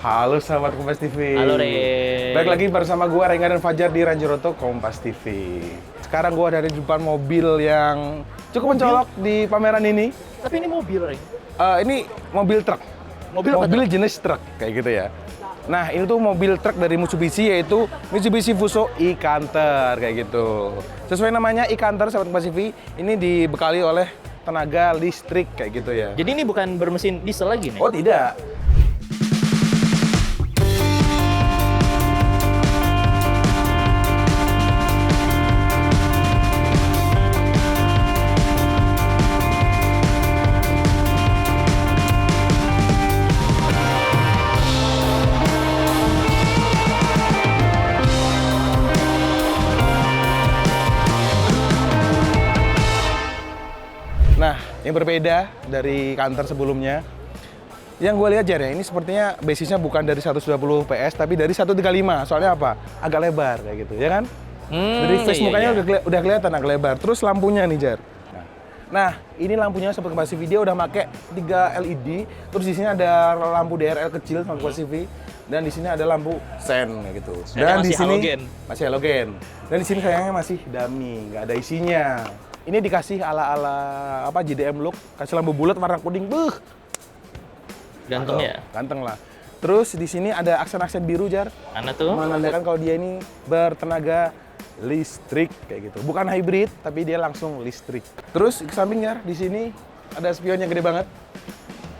Halo sahabat Kompas TV. Halo Re. Baik lagi bersama gua Rengga dan Fajar di Ranjeroto Kompas TV. Sekarang gua ada di depan mobil yang cukup mencolok di pameran ini. Tapi ini mobil, Re. Ini mobil truk. Mobil jenis truk kayak gitu ya. Nah, ini tuh mobil truk dari Mitsubishi, yaitu Mitsubishi Fuso e-Canter kayak gitu. Sesuai namanya e-Canter sahabat Kompas TV, ini dibekali oleh tenaga listrik kayak gitu ya. Jadi ini bukan bermesin diesel lagi nih? Oh, tidak. Nah, yang berbeda dari Canter sebelumnya, yang gue lihat Jar ya, ini sepertinya basisnya bukan dari 120 PS, tapi dari 135. Soalnya apa? Agak lebar kayak gitu, ya kan? Dari face mukanya udah kelihatan agak lebar. Terus lampunya nih Jar. Nah, ini lampunya seperti Kompas TV, dia udah pakai 3 LED. Terus di sini ada lampu DRL kecil sama Kompas TV. Dan di sini ada lampu sen kayak gitu. Dan di sini masih halogen. Dan di sini sayangnya masih dummy, nggak ada isinya. Ini dikasih ala-ala apa JDM look, kasih lampu bulat warna kuning. Ganteng ya? Ganteng lah. Terus di sini ada aksen-aksen biru Jar. Mana tuh? Menandakan kalau dia ini bertenaga listrik kayak gitu. Bukan hybrid, tapi dia langsung listrik. Terus ke samping Jar, di sini ada spion yang gede banget.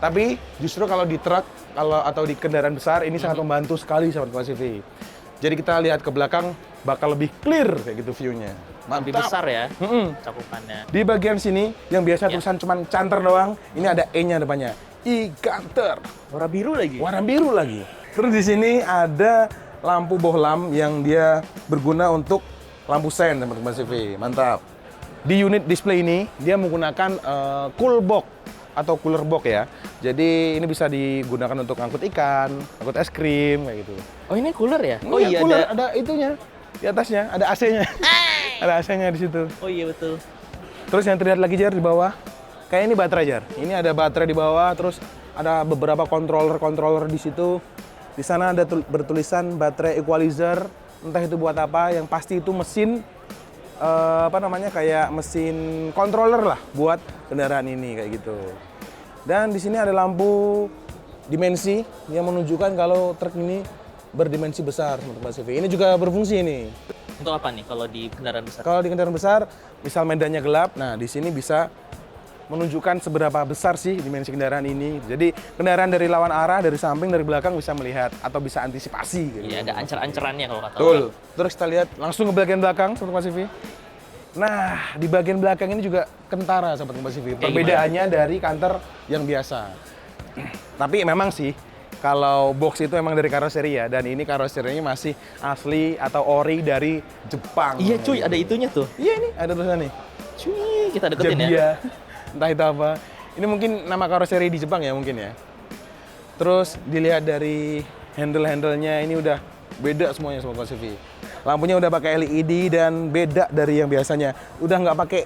Tapi justru kalau di truk atau di kendaraan besar ini sangat membantu sekali sahabat Kompas TV. Jadi kita lihat ke belakang bakal lebih clear kayak gitu view-nya. Lebih besar ya cakupannya. Di bagian sini yang biasa tulisan cuman Canter doang, ini ada E-nya depannya. e-Canter. Warna biru lagi. Warna biru lagi. Terus di sini ada lampu bohlam yang dia berguna untuk lampu sen teman Kompas TV. Mantap. Di unit display ini dia menggunakan cool box atau cooler box ya. Jadi ini bisa digunakan untuk angkut ikan, angkut es krim kayak gitu. Oh ini cooler ya? Oh iya, cooler, ada itunya. Di atasnya ada AC-nya. Ada AC-nya di situ. Oh iya betul. Terus yang terlihat lagi Jar di bawah, kayak ini baterai Jar. Ini ada baterai di bawah, terus ada beberapa controller di situ. Di sana ada bertulisan baterai equalizer, entah itu buat apa. Yang pasti itu mesin kayak mesin controller lah buat kendaraan ini kayak gitu. Dan di sini ada lampu dimensi yang menunjukkan kalau truk ini berdimensi besar untuk Kompas TV. Ini juga berfungsi ini. Untuk apa nih kalau di kendaraan besar? Kalau di kendaraan besar, misal medannya gelap, nah di sini bisa menunjukkan seberapa besar sih dimensi kendaraan ini. Jadi kendaraan dari lawan arah, dari samping, dari belakang bisa melihat atau bisa antisipasi. Gitu. Iya, ada ancer-ancerannya kalau kata Betul. orang. Terus kita lihat langsung ke bagian belakang, Sobat Kompas TV. Nah, di bagian belakang ini juga kentara, Sobat Kompas TV. Perbedaannya dari Canter yang biasa. Tapi memang sih, kalau box itu emang dari karoseri ya, dan ini karoserinya masih asli atau ori dari Jepang. Iya cuy, ada itunya tuh. Iya ini, ada tulisan nih. Cuy, kita deketin Jadi ya. Entah itu apa. Ini mungkin nama karoseri di Jepang ya mungkin ya. Terus dilihat dari handle-handlenya ini udah beda semuanya sama Kompas TV. Lampunya udah pakai LED dan beda dari yang biasanya. Udah nggak pakai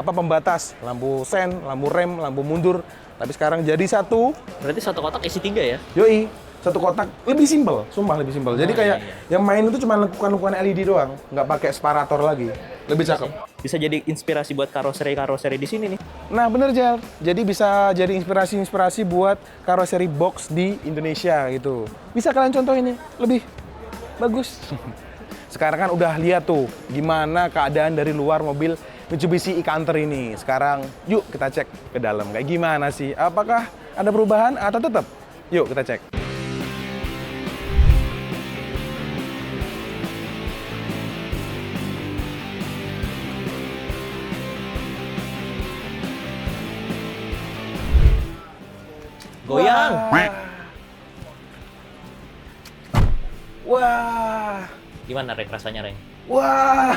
pembatas, lampu sen, lampu rem, lampu mundur. Tapi sekarang jadi satu. Berarti satu kotak isi 3 ya? Yoi, satu kotak lebih simpel, sumpah lebih simpel. Jadi kayak yang main itu cuma lekukan-lekukan LED doang, nggak pakai separator lagi. Lebih cakep. Bisa jadi inspirasi buat karoseri-karoseri di sini nih. Nah bener Jal, jadi bisa jadi inspirasi buat karoseri box di Indonesia gitu. Bisa kalian contoh ini, lebih bagus. Sekarang kan udah lihat tuh gimana keadaan dari luar mobil Mitsubishi e-Canter ini. Sekarang yuk kita cek ke dalam kayak gimana sih. Apakah ada perubahan atau tetap? Yuk kita cek. Goyang. Wah. Gimana Rek rasanya Rek? Wah.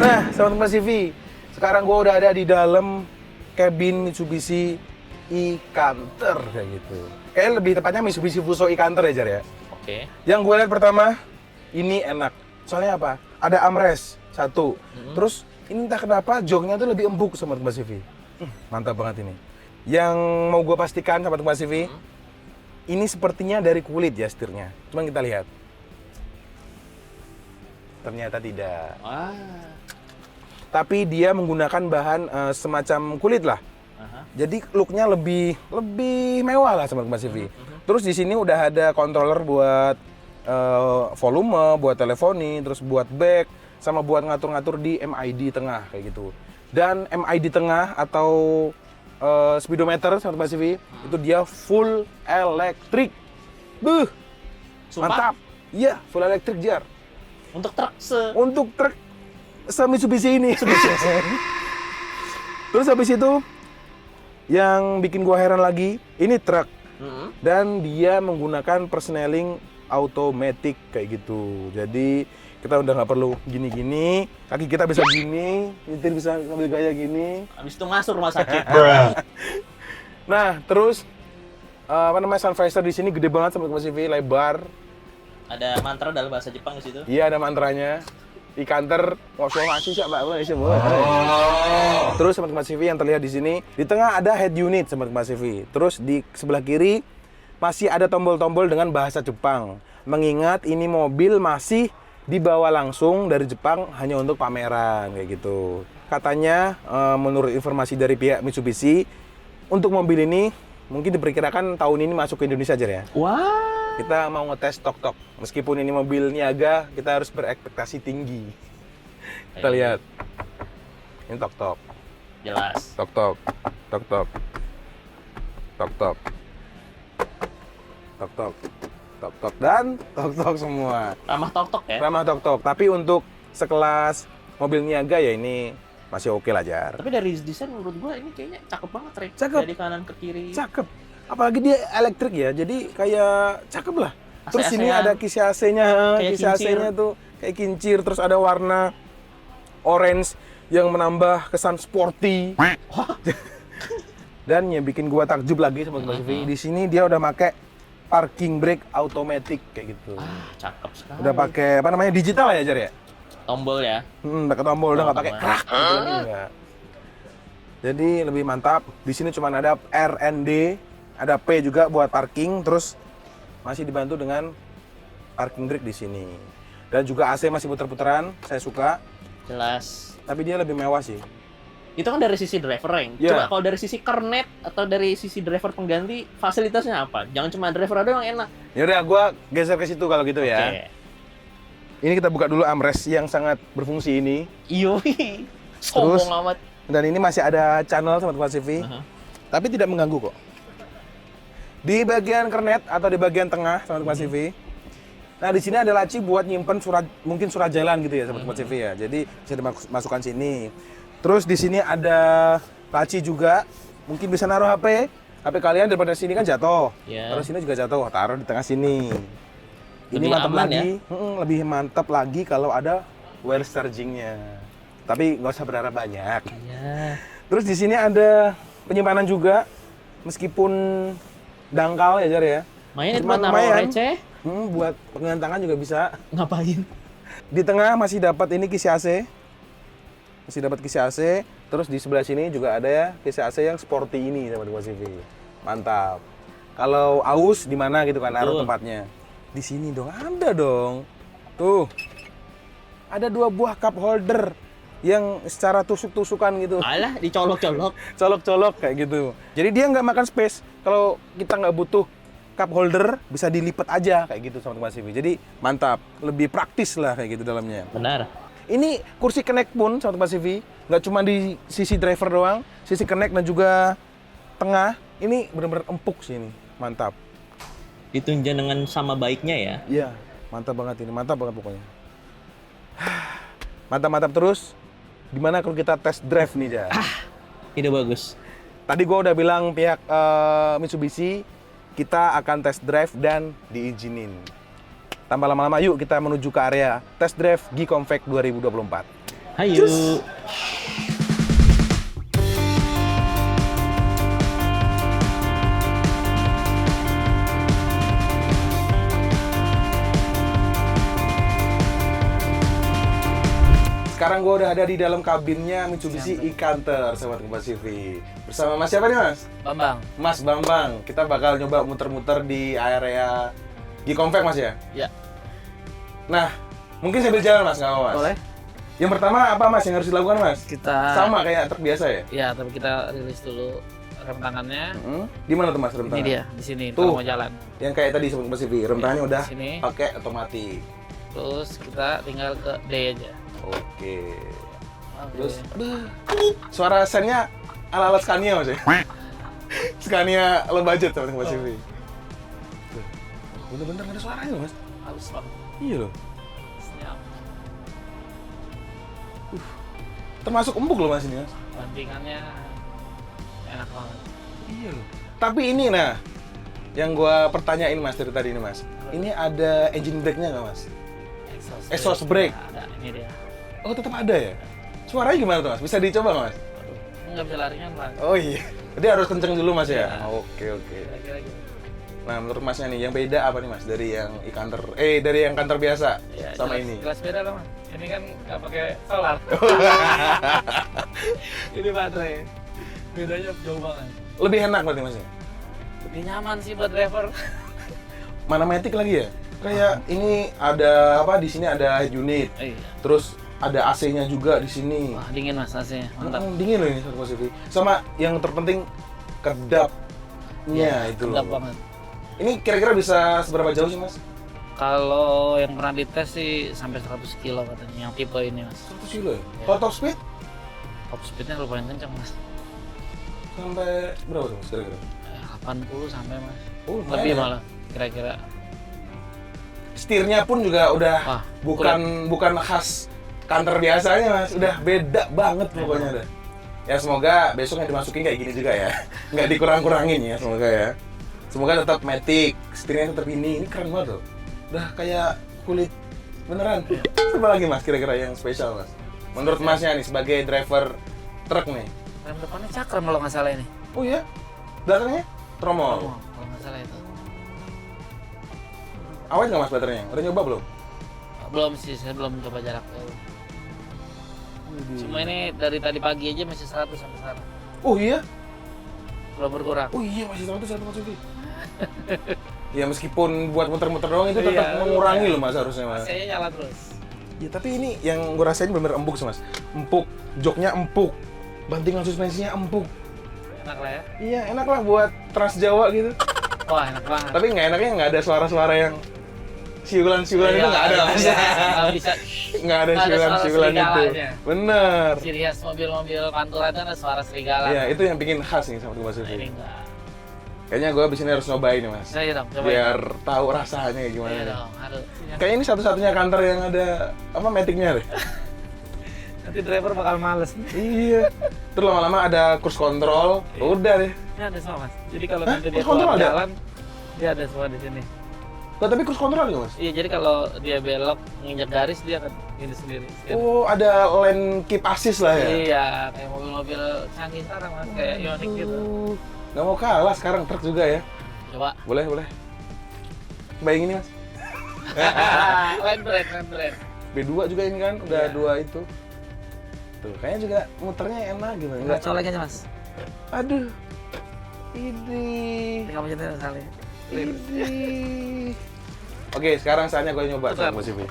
Nah, Sobat Kompas TV, sekarang gue udah ada di dalam cabin Mitsubishi e-Canter kayak gitu. Kayaknya lebih tepatnya Mitsubishi Fuso e-Canter ya Jar ya. Oke. Yang gue lihat pertama, ini enak. Soalnya apa? Ada armrest satu. Terus ini entah kenapa joknya tuh lebih empuk sama Kompas TV. Mantap banget ini. Yang mau gue pastikan Sobat Kompas TV, ini sepertinya dari kulit ya setirnya. Cuma kita lihat. Ternyata tidak. Wah. Tapi dia menggunakan bahan semacam kulit lah. Aha. Jadi looknya lebih mewah lah sama Mas CV. Terus di sini udah ada controller buat volume, buat teleponi, terus buat back, sama buat ngatur-ngatur di MID tengah kayak gitu. Dan MID tengah atau speedometer sama Mas CV itu dia full elektrik. Buh, Sumpah? mantap. Iya, full elektrik Jar. Untuk truk Untuk truk Mitsubishi ini. Terus habis itu yang bikin gua heran lagi, ini truk dan dia menggunakan persneling automatic kayak gitu. Jadi kita udah nggak perlu gini-gini, kaki kita bisa gini, nyetir bisa ngambil gaya gini. Habis itu masuk rumah sakit. Nah, terus apa namanya, sun visor di sini gede banget sama Mas CV, lebar. Ada mantra dalam bahasa Jepang di situ. Iya, ada mantranya. Di kantor ngosong masih sih Mbak semua. Terus sama Mas CV yang terlihat di sini, di tengah ada head unit sama Mas CV. Terus di sebelah kiri masih ada tombol-tombol dengan bahasa Jepang. Mengingat ini mobil masih dibawa langsung dari Jepang hanya untuk pameran kayak gitu. Katanya menurut informasi dari pihak Mitsubishi, untuk mobil ini mungkin diperkirakan tahun ini masuk ke Indonesia aja ya. Wah. Kita mau ngetes tok-tok. Meskipun ini mobil niaga, kita harus berekspektasi tinggi. Kita lihat. Ini tok-tok. Jelas. Tok-tok. Tok-tok. Tok-tok. Tok-tok. Tok-tok dan tok-tok semua. Ramah tok-tok ya. Ramah tok-tok. Tapi untuk sekelas mobil niaga ya ini masih oke lah, Jar. Tapi dari desain menurut gua ini kayaknya cakep banget, Rek. Cakep. Dari kanan ke kiri. Cakep. Apalagi dia elektrik ya, jadi kayak cakep lah. Terus AC-AC-an. ini ada kisi AC-nya, Kayak kisi AC-nya tuh kayak kincir. Terus ada warna orange yang menambah kesan sporty. Dan yang bikin gua takjub lagi sama Mas Vivi, di sini dia udah pakai parking brake automatic kayak gitu. Cakep sekali. Udah pakai apa namanya, digital ya, Jar ya? Tombol ya. Pakai tombol, udah nggak pakai Tombol. krak gitu lagi enggak. Jadi lebih mantap. Di sini cuma ada R&D, ada P juga buat parking, terus masih dibantu dengan parking brake di sini. Dan juga AC masih puter-puteran, saya suka. Jelas. Tapi dia lebih mewah sih. Itu kan dari sisi driver, Reng. Iya. Coba kalau dari sisi kernet atau dari sisi driver pengganti, fasilitasnya apa? Jangan cuma driver doang yang enak. Ya udah, gua geser ke situ kalau gitu ya. Oke. Ini kita buka dulu armrest yang sangat berfungsi ini. Yoi. Terus? Sombong amat. Dan ini masih ada channel sama Mas CV. Aha. Tapi tidak mengganggu kok. Di bagian kernet atau di bagian tengah sama Mas CV. Nah, di sini ada laci buat nyimpen surat, mungkin surat jalan gitu ya sama Mas CV ya. Jadi bisa dimasukkan sini. Terus di sini ada laci juga, mungkin bisa naruh HP. HP kalian daripada sini kan jatuh. Ya. Terus sini juga jatuh, taruh di tengah sini. Ini Lebih mantap aman lagi. Lebih mantap lagi kalau ada wireless charging-nya. Tapi nggak usah berharap banyak. Ya. Terus di sini ada penyimpanan juga, meskipun dangkal ya, Jar ya. Main itu Cuman buat naruh lumayan. receh. Buat pegangan tangan juga bisa. Ngapain? Di tengah masih dapat ini kisi AC. Masih dapat kisi AC. Terus di sebelah sini juga ada ya kisi AC yang sporty ini sama Mas CV. Mantap. Kalau aus di mana gitu kan naruh Betul. tempatnya? Di sini dong, ada dong. Tuh. Ada 2 buah cup holder yang secara tusuk-tusukan gitu. Alah, dicolok-colok. Colok-colok kayak gitu. Jadi dia nggak makan space. Kalau kita nggak butuh cup holder, bisa dilipat aja kayak gitu sama Mas CV. Jadi mantap, lebih praktis lah kayak gitu dalamnya. Benar. Ini kursi connect pun sama Mas CV, nggak cuma di sisi driver doang, sisi connect dan juga tengah. Ini benar-benar empuk sih ini, mantap. Ditunjang dengan sama baiknya ya. Iya, mantap banget ini, mantap banget pokoknya. Mantap-mantap terus. Gimana kalau kita test drive nih, Jar? Ide bagus. Tadi gua udah bilang pihak Mitsubishi kita akan test drive dan diizinin. Tambah lama-lama yuk kita menuju ke area test drive G-Convact 2024. Hayu. sekarang gue udah ada di dalam kabinnya Mitsubishi e-Canter, Sobat Kompas TV. Bersama Mas siapa nih Mas? Bambang. Mas Bambang. Kita bakal nyoba muter-muter di area Gikomfek Mas ya? Ya. Nah, mungkin sambil jalan Mas, nggak apa Mas? Boleh. Yang pertama apa Mas yang harus dilakukan Mas? Kita Sama kayak truk biasa ya? Ya, tapi kita rilis dulu rem tangannya. Di mana tuh Mas rem Ini tangan? dia, di sini Tuh. kalau mau jalan. Yang kayak tadi Sobat Kompas TV, rem tangannya udah Sini. pakai otomatis. Terus kita tinggal ke D aja. Oke. Oke. Terus, aduh, suara sennya ala-ala Scania Mas ya? Scania low budget Sobat Kompas TV. Tuh, bener-bener nggak ada suaranya Mas? halus banget. Iya loh. Senyap. Termasuk empuk loh Mas ini Mas. Bandingannya enak banget. Iya loh. Tapi ini nah, yang gua pertanyain Mas dari tadi ini Mas. Ini ada engine brake-nya nggak Mas? Exhaust brake. Ada, ini dia. Oh tetap ada ya? Suaranya gimana tuh Mas? Bisa dicoba nggak Mas? Aduh, nggak bisa lari kan, Bang. Oh iya. Jadi harus kenceng dulu Mas ya? Iya. Oke oke. Kira-kira gitu. Nah menurut Masnya nih, yang beda apa nih Mas dari yang e-Canter? Dari yang Canter biasa Ya, sama jelas, ini? jelas beda lah, Mas. Ini kan nggak pakai solar. Ini baterai. Bedanya jauh banget. Lebih enak berarti Mas ya? Lebih nyaman sih buat driver. Mana matic lagi ya? Kayak ini ada apa di sini ada head unit. Iya. Terus ada AC-nya juga di sini. Wah, dingin Mas AC-nya. Mantap. Dingin loh ini Sobat Kompas TV. Sama yang terpenting kedapnya itu Mantap loh. banget. Ini kira-kira bisa seberapa jauh sih Mas? Kalau yang pernah dites sih sampai 100 kilo katanya yang tipe ini, Mas. 100 kilo ya? Iya. Kalau top speed Top speednya lumayan kencang, Mas. sampai berapa tuh Mas kira-kira? 80 sampai, Mas. Oh, lumayan Lebih ya. malah kira-kira. Setirnya pun juga udah Wah, bukan khas Canter biasanya Mas, udah beda banget pokoknya dah. Ya semoga besok yang dimasukin kayak gini juga ya, nggak dikurang-kurangin ya semoga ya. Semoga tetap matic, setirnya tetap ini keren banget loh. Udah kayak kulit beneran. Apa lagi Mas kira-kira yang spesial Mas? Menurut Masnya nih sebagai driver truk nih. rem depannya cakram kalau nggak salah ini. Oh iya? Belakangnya? Tromol. Oh, kalau nggak salah itu. Awet nggak Mas baterainya? Udah nyoba belum? Belum sih, saya belum coba jarak jauh. Cuma ini dari tadi pagi aja masih 100 sampai sekarang. Oh iya? Belum berkurang. Oh iya masih 100 masukin. Ya meskipun buat muter-muter doang itu tetap Iya, mengurangi iya. loh Mas harusnya Mas. AC-nya nyala terus. Ya tapi ini yang gue rasain bener-bener empuk sih Mas. Empuk, joknya empuk, bantingan suspensinya empuk. Enak lah ya. Iya enak lah buat Trans Jawa gitu. Wah, enak banget. Tapi nggak enaknya nggak ada suara-suara yang siulan-siulan itu nggak ada Mas. Nggak bisa. Nggak ada Nggak ada suara siulan-siulan itu. serigalanya. Bener. Ciri khas mobil-mobil Pantura itu ada suara serigala. Iya itu yang bikin khas nih sama Mas Nah, ini Sufi. enggak. Kayaknya gue abis ini harus nyobain nih Mas. Nah, iya dong, coba. Biar tahu rasanya kayak gimana. Iya nih. dong, harus. Kayak ini satu-satunya kantor yang ada apa maticnya deh. Nanti driver bakal males. Iya. Terus lama-lama ada cruise control. Udah deh. Ini ada semua, Mas. Jadi kalau Hah? nanti dia Cruise control keluar ada? jalan, dia ada semua di sini. Lah, tapi cruise control juga Mas? Iya, jadi kalau dia belok nginjak garis dia akan ini sendiri. Oh, ada lane keep assist lah ya? Iya, kayak mobil-mobil canggih sekarang, Mas, kayak Ioniq gitu. Nggak mau kalah sekarang truk juga ya? Coba. Boleh, boleh. Bayangin ini Mas. Lain brand. B2 juga ini kan, udah Iya. dua itu. Tuh, kayaknya juga muternya enak gitu. Enggak Enggak. colek aja, Mas. Aduh. Ini. Tinggal pencet sekali. Ini. Oke, sekarang saatnya gue nyoba Betul. sama Mas Ivi.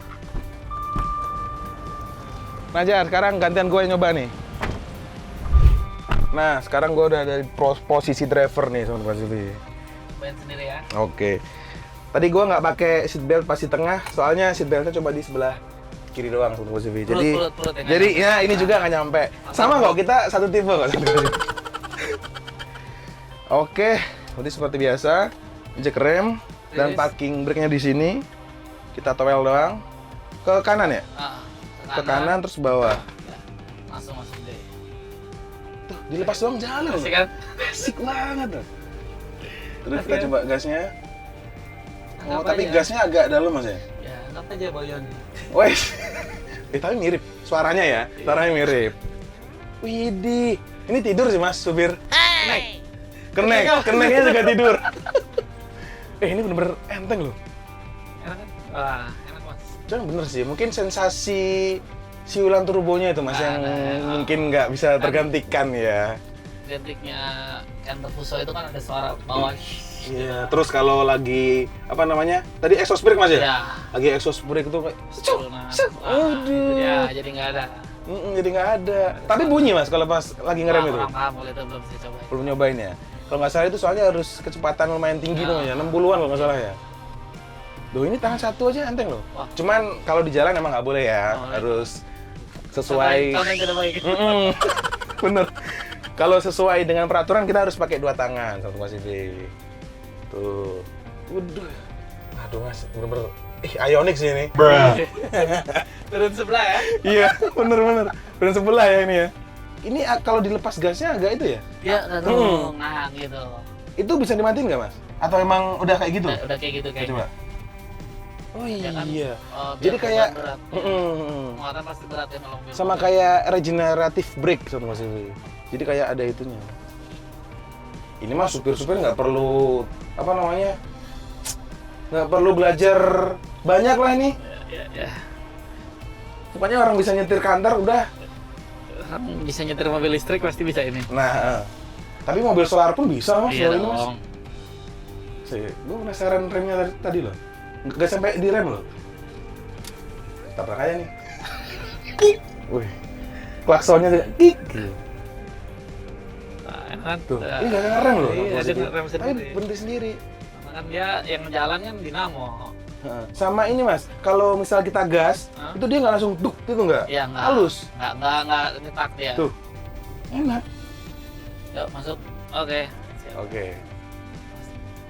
Nah, Jar, sekarang gantian gue nyoba nih. Nah, sekarang gue udah ada di posisi driver nih sama Mas Ivi. Main sendiri ya. Oke. Tadi gue nggak pakai seatbelt pas di tengah, soalnya seatbeltnya coba di sebelah kiri doang sama Mas Ivi. Jadi, Perut ya, nggak jadi nyampe. ya ini juga nggak nyampe. Sama kok, kita satu tipe kok. Oke, jadi seperti biasa, injek rem dan Terus? parking brake-nya di sini. Kita towel doang. Ke kanan ya? Ah, Ke kanan terus bawah. langsung masuk deh. Tuh, dilepas doang jalan. Asik kan? Asik banget tuh. Terus Asik kita kan? coba gasnya. Oh, Anggap tapi aja. gasnya agak dalam Mas ya? Ya, anggap aja Boyon. Wes. Tapi mirip. Suaranya ya, suaranya mirip. Widih. Ini tidur sih Mas, supir. Keneknya juga tidur. Ini bener-bener enteng loh. Enak kan? Wah, enak, Mas. Jangan bener sih, mungkin sensasi siulan turbonya itu mas yang mungkin nggak bisa tergantikan ya. Identiknya kantor Fuso itu kan ada suara bawah. Iya, terus kalau lagi apa namanya? Tadi exhaust brake mas ya? Ya. Lagi exhaust brake itu kayak Aduh. Ya, jadi nggak ada. jadi nggak ada. Tapi bunyi mas kalau pas lagi ngerem itu. Kurang paham kalau itu belum saya coba. Belum nyobain ya. Kalau nggak salah itu soalnya harus kecepatan lumayan tinggi tuh ya, 60-an kalau nggak salah ya. Duh ini tangan satu aja enteng loh. Wah. Cuman kalau di jalan emang nggak boleh ya, harus sesuai. Contoh yang terbaik. Bener. Kalau sesuai dengan peraturan kita harus pakai 2 tangan satu Mas Ivi. Tuh. Waduh. Aduh mas, bener-bener. Ioniq sih ini. Turun sebelah ya? Iya, bener-bener. Bener sebelah ya ini ya. Ini kalau dilepas gasnya agak itu ya? Ya, langsung ngang gitu. Itu bisa dimatiin nggak mas? Atau emang udah kayak gitu? Udah kayak gitu kayaknya. Coba. Oh Ya kan? iya. Biar Jadi kayak berat. Mm-mm. Muatan pasti berat ya kalau mobil. Sama kayak regenerative brake sama Mas Ivi. Jadi kayak ada itunya. Ini mah supir-supir nggak perlu apa namanya? Nggak perlu belajar banyak lah ini. Ya. Pokoknya orang bisa nyetir kantor udah. Bisa nyetir mobil listrik pasti bisa ini. Nah, tapi mobil solar pun bisa mas. Iya soal ini, mas. dong. Gue penasaran remnya tadi loh. Nggak sampai di rem loh. Tabrak aja nih. Wih, klaksonnya juga. Kik. Nah, kan Tuh, ini nggak ngerem loh. Iya, Mas dia Ivi. ngerem Tapi sendiri. berhenti sendiri. Karena kan dia yang jalan kan dinamo. Heeh. Sama ini mas, kalau misal kita gas, Hah? itu dia nggak langsung duk gitu nggak? Iya, nggak. Halus. Nggak nyetak dia. Tuh, enak. Yuk, masuk. Oke. Siap. Oke.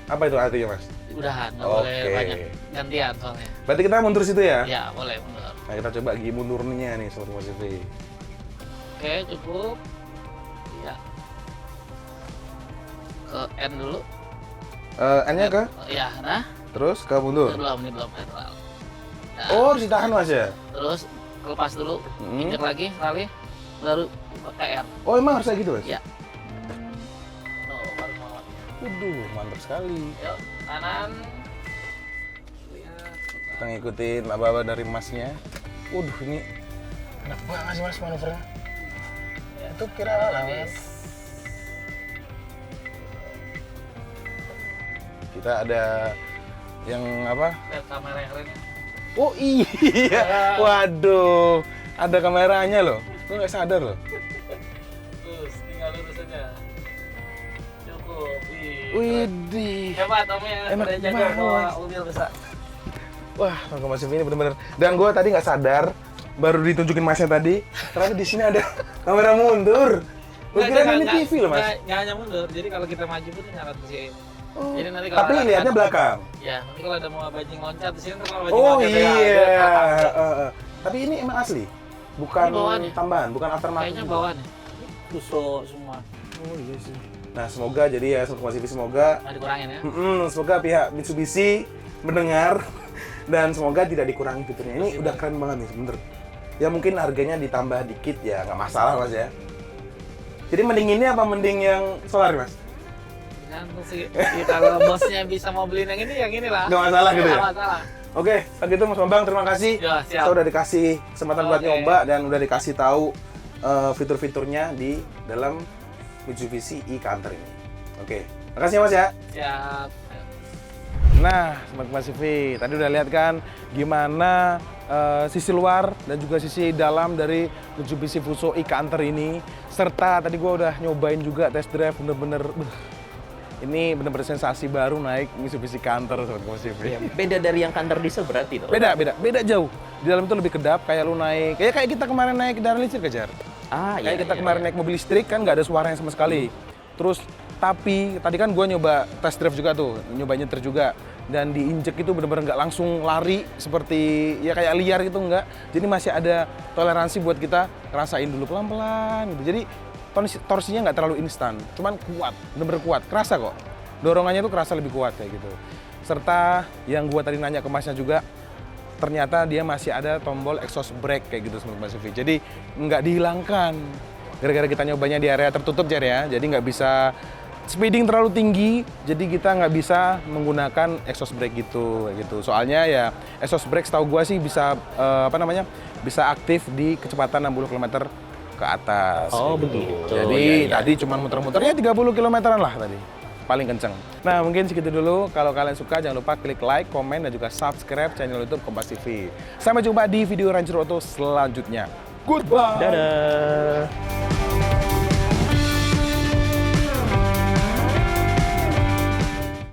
Apa itu artinya mas? Udahan, nggak boleh Oke. banyak. Gantian soalnya. Berarti kita mundur situ ya? Ya, boleh mundur. Nah kita coba gigi mundurnya nih sobat Mas Ivi. Oke, cukup. Iya. Ke N dulu. N-nya ke? Ya, nah. Terus ke mundur? Belum, ini belum netral. Nah, Oh, harus ditahan mas ya? terus lepas dulu, injek lagi sekali, baru ke R. Oh emang harus kayak gitu mas? Ya. Tuh, baru mau. Waduh, mantap sekali. Yuk, kanan. Lihat. Kita ngikutin laba-laba dari masnya. Waduh, ini enak banget sih mas manuvernya. Itu kira lah mas. Kita ada yang apa? Lihat kamera yang keren. Oh iya, waduh, ada kameranya loh. Gue nggak sadar loh. Terus tinggal lurus aja. Cukup. Widih. Hebat omnya. Enak Udah jago banget. bawa mobil besar. Wah, Bang Mas Ivi ini bener-bener. Dan gue tadi nggak sadar, baru ditunjukin masnya tadi, ternyata di sini ada kamera mundur. Gue kira ini TV loh mas. Nggak hanya mundur, jadi kalau kita maju pun nyala di sini. Oh. Jadi nanti kalau Tapi ada- lihatnya belakang. Ya, nanti kalau ada mau bajing loncat di sini, ntar kalau bajing Oh loncat ya, iya. dia kelihatan. Tapi ini emang asli, bukan Ini bawaan ya? tambahan, bukan aftermarket. Kayaknya juga. bawaan nih. Fuso semua. Oh iya sih. Nah semoga jadi ya Sobat Mas Ivi semoga, Nggak dikurangin ya. semoga pihak Mitsubishi mendengar dan semoga tidak dikurangi fiturnya. Ini udah keren banget nih, bener. Ya mungkin harganya ditambah dikit ya, nggak masalah mas ya. Jadi mending ini apa mending yang solar mas? Tergantung sih. Ya, kalau bosnya bisa mau beliin yang ini lah. Nggak masalah gitu ya? Nggak masalah. Oke, kalau gitu Mas Bambang terima kasih. Ya, siap. Kita udah dikasih kesempatan buat Oke. nyoba dan udah dikasih tahu fitur-fiturnya di dalam Mitsubishi e-Canter ini. Oke, makasih ya Mas ya. Siap. Nah, Sobat Mas Ivi, tadi udah lihat kan gimana sisi luar dan juga sisi dalam dari Mitsubishi Fuso e-Canter ini. Serta tadi gua udah nyobain juga test drive bener-bener ini bener-bener sensasi baru naik Mitsubishi Canter Sobat Mas Ivi. Beda dari yang kantor diesel berarti tuh. Beda jauh. Di dalam itu lebih kedap, kayak lu naik, kayak kita kemarin naik kendaraan listrik kejar. Ah, Kayak kita kemarin naik mobil listrik kan nggak ada suaranya sama sekali. Terus tapi tadi kan gue nyoba test drive juga tuh, nyoba nyetir juga. Dan diinjek itu bener-bener nggak langsung lari seperti ya kayak liar gitu nggak. Jadi masih ada toleransi buat kita ngerasain dulu pelan-pelan gitu. Jadi torsinya nggak terlalu instan, cuman kuat, bener-bener kuat, kerasa kok. Dorongannya tuh kerasa lebih kuat kayak gitu. Serta yang gue tadi nanya ke masnya juga, ternyata dia masih ada tombol exhaust brake kayak gitu Mas Ivi. Jadi nggak dihilangkan. Gara-gara kita nyobanya di area tertutup Jar ya, jadi nggak bisa speeding terlalu tinggi, jadi kita nggak bisa menggunakan exhaust brake gitu, kayak gitu. Soalnya ya exhaust brake setahu gua sih bisa bisa aktif di kecepatan 60 km ke atas. Oh, kayak gitu. begitu. Jadi Ya, ya. tadi cuma muter-muternya 30 km-an lah tadi. Paling kenceng. Nah, mungkin segitu dulu. Kalau kalian suka, jangan lupa klik like, komen, dan juga subscribe channel YouTube Kompas TV. Sampai jumpa di video Ranger Auto selanjutnya. Goodbye! Dadah.